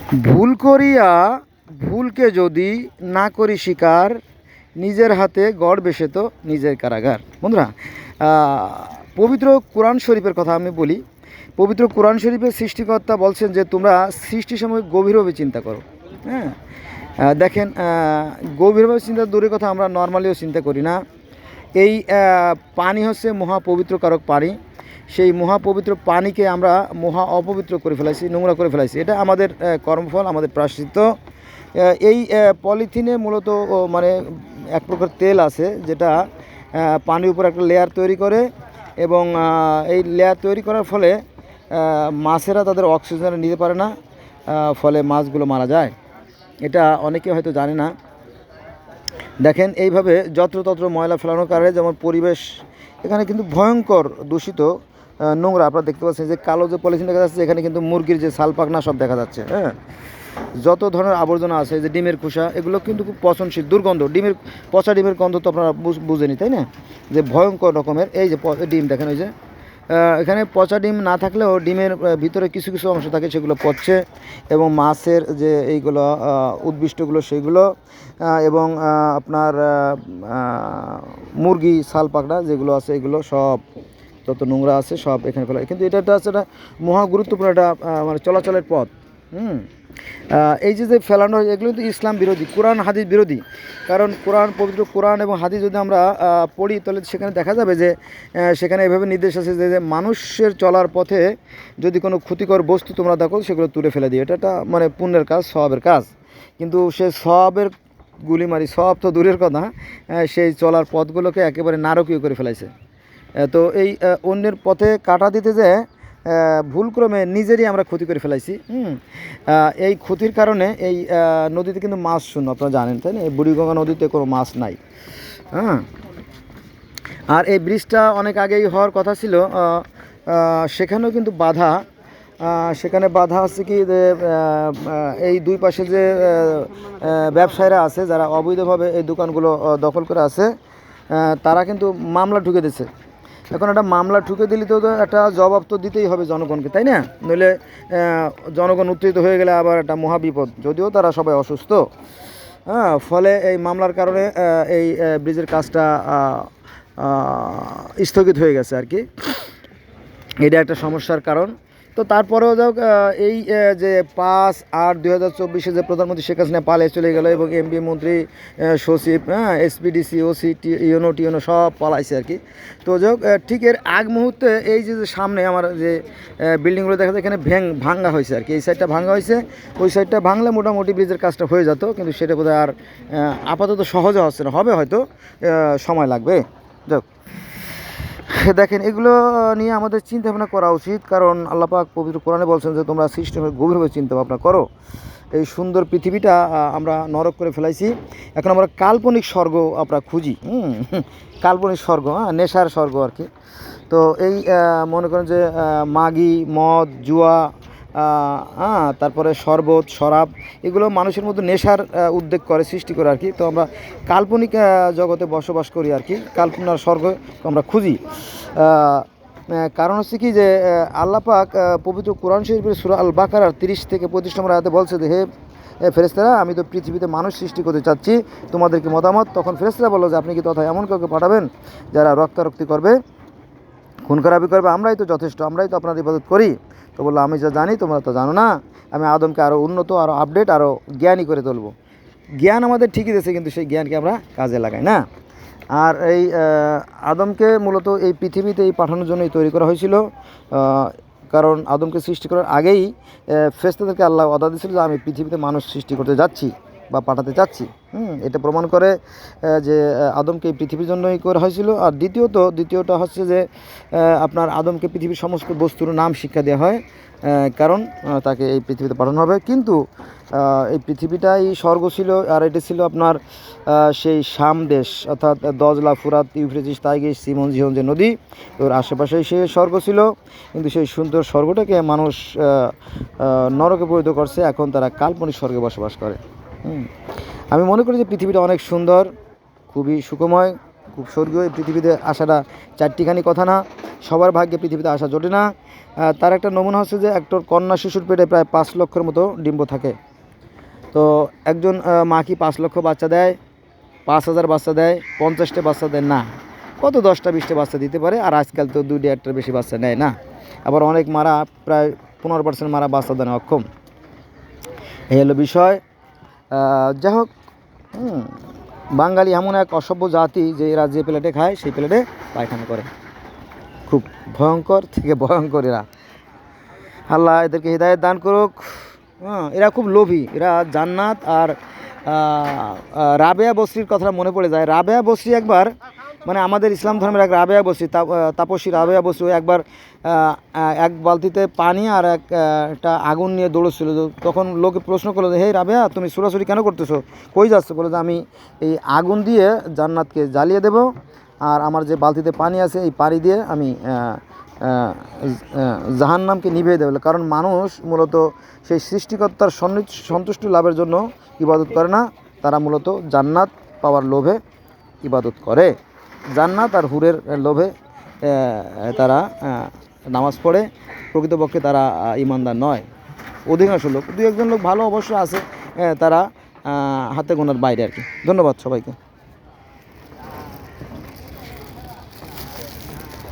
ভুল করিয়া ভুলকে যদি না করি স্বীকার, নিজের হাতে গড় বেসে তো নিজের কারাগার। বন্ধুরা, পবিত্র কোরআন শরীফের কথা আমি বলি। পবিত্র কোরআন শরীফের সৃষ্টিকর্তা বলছেন যে তোমরা সৃষ্টির সময় গভীরভাবে চিন্তা করো। হ্যাঁ, দেখেন, গভীরভাবে চিন্তা দূরের কথা, আমরা নর্মালিও চিন্তা করি না। এই পানি হচ্ছে মহাপবিত্র কারক পানি। সেই মহাপবিত্র পানিকে আমরা মহা অপবিত্র করে ফেলাইছি, নোংরা করে ফেলাইছি। এটা আমাদের কর্মফল, আমাদের প্রায়শ্চিত্ত। এই পলিথিনে মূলত মানে এক প্রকার তেল আছে, যেটা পানির উপর একটা লেয়ার তৈরি করে, এবং এই লেয়ার তৈরি করার ফলে মাছেরা তাদের অক্সিজেন নিতে পারে না, ফলে মাছগুলো মারা যায়। এটা অনেকে হয়তো জানে না। দেখেন, এইভাবে যত্রতত্র ময়লা ফেলানোর কারণে যেমন পরিবেশ এখানে কিন্তু ভয়ঙ্কর দূষিত, নোংরা। আপনারা দেখতে পাচ্ছেন যে কালো যে পলিথিন দেখা যাচ্ছে, এখানে কিন্তু মুরগির যে সালপাকনা সব দেখা যাচ্ছে। হ্যাঁ, যত ধরনের আবর্জনা আছে, যে ডিমের খোসা, এগুলো কিন্তু খুব পচনশীল, দুর্গন্ধ। পচা ডিমের গন্ধ তো আপনারা বুঝেনি, তাই না? যে ভয়ঙ্কর রকমের। এই যে ডিম দেখেন, ওই যে এখানে পচা ডিম না থাকলেও ডিমের ভিতরে কিছু কিছু অংশ থাকে, সেগুলো পচছে। এবং মাছের যে এইগুলো উদ্ভিষ্টগুলো, সেগুলো, এবং আপনার মুরগি সালপাকড়া যেগুলো আছে, এগুলো সব যত নোংরা আছে সব এখানে ফেলা। কিন্তু এটা আছে, একটা মহা গুরুত্বপূর্ণ একটা মানে চলাচলের পথ। এই যে ফেলানো হয়, এগুলো কিন্তু ইসলাম বিরোধী, কোরআন হাদিস বিরোধী। কারণ পবিত্র কোরআন এবং হাদিস যদি আমরা পড়ি, তাহলে সেখানে দেখা যাবে যে সেখানে এভাবে নির্দেশ আছে যে মানুষের চলার পথে যদি কোনো ক্ষতিকর বস্তু তোমরা দেখো, সেগুলো তুলে ফেলে দিও। এটা একটা মানে পুণ্যের কাজ, সওয়াবের কাজ। কিন্তু সে সওয়াবের গুলিমারি, সওয়াব তো দূরের কথা, সেই চলার পথগুলোকে একেবারে নারকীয় করে ফেলাইছে। তো এই অন্যের পথে কাটা দিতে যে ভুলক্রমে নিজেরই আমরা ক্ষতি করে ফেলাইছি। এই ক্ষতির কারণে এই নদীতে কিন্তু মাছ শূন্য, আপনারা জানেন, তাই না? এই বুড়িগঙ্গা নদীতে কোনো মাছ নাই। হ্যাঁ, আর এই ব্রিজটা অনেক আগেই হওয়ার কথা ছিল, সেখানেও কিন্তু বাধা। সেখানে বাধা আছে কি, যে এই দুই পাশে যে ব্যবসায়ীরা আছে, যারা অবৈধভাবে এই দোকানগুলো দখল করে আছে, তারা কিন্তু মামলা ঢুকে দিচ্ছে। এখন একটা মামলা ঠুকে দিলে তো একটা জবাব তো দিতেই হবে জনগণকে, তাই না? নইলে জনগণ উত্তেজিত হয়ে গেলে আবার একটা মহাবিপদ, যদিও তারা সবাই অসুস্থ। হ্যাঁ, ফলে এই মামলার কারণে এই ব্রিজের কাজটা স্থগিত হয়ে গেছে আর কি। এটা একটা সমস্যার কারণ। তো তারপরেও যাও, এই যে 5/8/2024 যে প্রধানমন্ত্রী শেখ হাসিনা পালিয়ে চলে গেল, এবং এমপি মন্ত্রী সচিব, এসপিডিসি ওসি টিওনো সব পালাইছে আর কি। তো যাক, ঠিক এর আগ মুহূর্তে এই যে সামনে আমার যে বিল্ডিংগুলো দেখা যায়, এখানে ভাঙ্গা হয়েছে আর কি। এই সাইডটা ভাঙ্গা হয়েছে, ওই সাইডটা ভাঙলে মোটামুটি ব্রিজের কাজটা হয়ে যেত, কিন্তু সেটা বোধহয় আর আপাতত সহজে হচ্ছে না, হবে হয়তো, সময় লাগবে। যাক, দেখেন, এগুলো নিয়ে আমাদের চিন্তা ভাবনা করা উচিত। কারণ আল্লাহ পাক পবিত্র কোরআনে বলছেন যে তোমরা সৃষ্টির গভীরভাবে চিন্তা ভাবনা করো। এই সুন্দর পৃথিবীটা আমরা নরক করে ফেলাইছি। এখন আমরা কাল্পনিক স্বর্গ আমরা খুঁজি। কাল্পনিক স্বর্গ, নেশার স্বর্গ আর কি। তো এই মনে করেন যে মাগি, মদ, জুয়া, তারপরে শরবত, শরাব, এগুলো মানুষের মধ্যে নেশার উদ্বেগ করে, সৃষ্টি করে আর কি। তো আমরা কাল্পনিক জগতে বসবাস করি আর কি, কাল্পনার স্বর্গ আমরা খুঁজি। কারণ হচ্ছে কি, যে আল্লাহ পাক পবিত্র কোরআন শরীফের সূরা আল বাকারার 30 থেকে 35 নম্বর আয়াতে বলছে যে হে ফেরেশতারা, আমি তো পৃথিবীতে মানুষ সৃষ্টি করতে চাচ্ছি, তোমাদের কি মতামত? তখন ফেরেশতারা বলল যে আপনি কি তথা এমন কাউকে পাঠাবেন যারা রক্তারক্তি করবে, খুন খারাপি করবে? আমরাই তো যথেষ্ট, আমরাই তো আপনার ইবাদত করি। তো বললো, আমি যা জানি তোমরা তো জানো না। আমি আদমকে আরও উন্নত, আরও আপডেট, আরও জ্ঞানী করে তুলবো। জ্ঞান আমাদের ঠিকই দিয়েছে, কিন্তু সেই জ্ঞানকে আমরা কাজে লাগাই না। আর এই আদমকে মূলত এই পৃথিবীতে এই পাঠানোর জন্যই তৈরি করা হয়েছিল। কারণ আদমকে সৃষ্টি করার আগেই ফেরেশতাদেরকে আল্লাহ ওয়াদা দিয়েছিল যে আমি পৃথিবীতে মানুষ সৃষ্টি করতে যাচ্ছি বা পাঠাতে চাচ্ছি। এটা প্রমাণ করে যে আদমকে এই পৃথিবীর জন্যই করা হয়েছিল। আর দ্বিতীয়টা হচ্ছে যে আপনার আদমকে পৃথিবীর সমস্ত বস্তুর নাম শিক্ষা দেওয়া হয়, কারণ তাকে এই পৃথিবীতে পাঠানো হবে। কিন্তু এই পৃথিবীটাই স্বর্গ ছিল, আর এটা ছিল আপনার সেই শাম দেশ, অর্থাৎ দজলা, ফুরাত, ইউফ্রেটিস, টাইগ্রিস, সিমন, জিহন যে নদী, ওর আশেপাশেই সে স্বর্গ ছিল। কিন্তু সেই সুন্দর স্বর্গটাকে মানুষ নরকে পরিণত করছে। এখন তারা কাল্পনিক স্বর্গে বসবাস করে। আমি মনে করি যে পৃথিবীটা অনেক সুন্দর, খুবই সুখময়, খুব স্বর্গীয়। এই পৃথিবীতে আসাটা চারটিখানি কথা না, সবার ভাগ্যে পৃথিবীতে আসা জোটে না। তার একটা নমুনা হচ্ছে যে একটা কন্যা শিশুর পেটে প্রায় 5 লক্ষের মতো ডিম্ব থাকে। তো একজন মা কি 5 লক্ষ বাচ্চা দেয়, 5,000 বাচ্চা দেয়, 50টা বাচ্চা দেয় না, কত 10টা 20টা বাচ্চা দিতে পারে। আর আজকাল তো 2-1টার বেশি বাচ্চা নেয় না। আবার অনেক মারা প্রায় 15% মারা বাচ্চা দেয় অক্ষম। এই হলো বিষয়। যাই হোক, বাঙালি এমন এক অসভ্য জাতি যে এরা যে প্লেটে খায় সেই প্লেটে পায়খানা করে। খুব ভয়ঙ্কর থেকে ভয়ঙ্কর এরা। আল্লাহ এদেরকে হিদায়াত দান করুক। এরা খুব লোভী। এরা জান্নাত আর রাবেয়া বসরির কথা মনে পড়ে যায়। রাবেয়া বসরি একবার, মানে আমাদের ইসলাম ধর্মের এক রাবেয়া বসরি, তাপসী রাবেয়া বসরি একবার এক বালতিতে পানি আর একটা আগুন নিয়ে দৌড়চ্ছিল। তখন লোকে প্রশ্ন করলো যে, হে রাবেয়া, তুমি ছুটাছুটি কেন করতেছো, কই যাচ্ছ? বলে যে আমি এই আগুন দিয়ে জান্নাতকে জ্বালিয়ে দেব, আর আমার যে বালতিতে পানি আছে এই পানি দিয়ে আমি জাহান্নামকে নিভিয়ে দেবে। কারণ মানুষ মূলত সেই সৃষ্টিকর্তার সন্তুষ্টি লাভের জন্য ইবাদত করে না, তারা মূলত জান্নাত পাওয়ার লোভে ইবাদত করে। জান্নাত আর হুরের লোভে তারা নামাজ পড়ে। প্রকৃতপক্ষে তারা ইমানদার নয় অধিকাংশ লোক। 2-1জন লোক ভালো অবশ্য আছে, তারা হাতে গোনার বাইরে আর কি। ধন্যবাদ সবাইকে।